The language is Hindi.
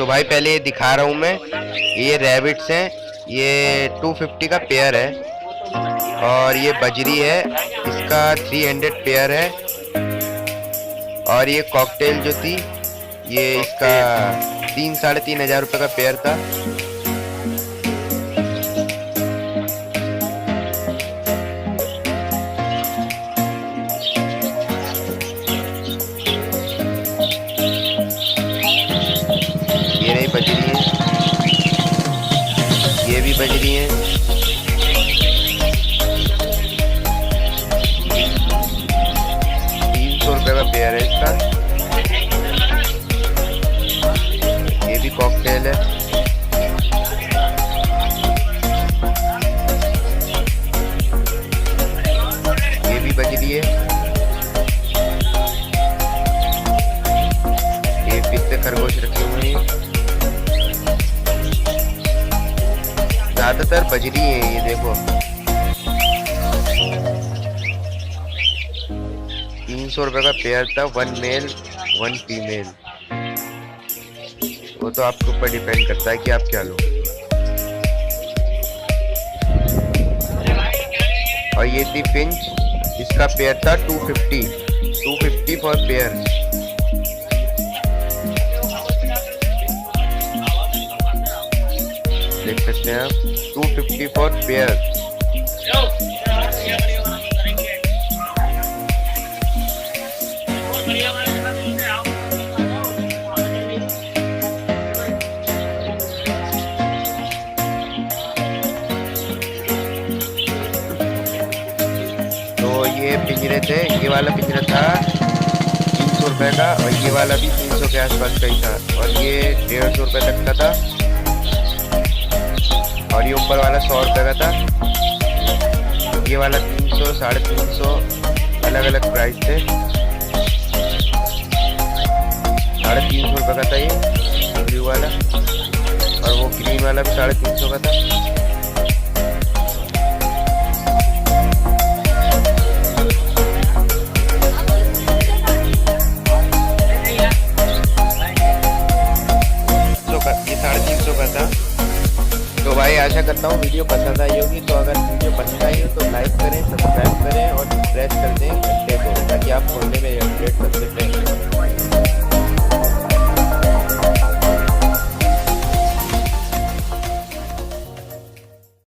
तो भाई पहले ये दिखा रहा हूँ मैं, ये रैबिट्स हैं, ये 250 का पेयर है। और ये बजरी है, इसका 300 पेयर है। और ये कॉकटेल जो थी, ये इसका 3-3.5 हजार रुपये का पेयर था। ये नहीं बजरी है, ये भी बजरी है। 300 रुपये का पेयर है इसका। ये भी कॉकटेल है। ये भी बजरी है। ये पिस्ते खरगोश रखे हुए हैं, ज्यादातर बजरी है। ये देखो 300 रुपये का पेयर था, 1 मेल 1 फीमेल। वो तो आपके ऊपर डिपेंड करता है कि आप क्या लो। और ये थी फिंच, इसका पेयर था 250 फॉर पेयर। देख सकते हैं आप, 250 फॉर पेयर। तो ये पिंजरे थे, ये वाला पिंजरा था 300 रुपये का, और ये वाला भी 300 के आसपास का ही था, और ये 150 रुपये तक का था। और ये ऊपर वाला 100 रुपये का था। ये वाला 300, 350, अलग अलग प्राइस थे। 350 रुपये का था ये ब्लू वाला, और वो ग्रीन वाला भी 350 का था। ये 350 का था। तो भाई आशा करता हूँ वीडियो पसंद आई होगी। तो अगर वीडियो पसंद आई हो तो लाइक करें, सब्सक्राइब करें और प्रेस कर दें घंटे को, ताकि आप खोलने में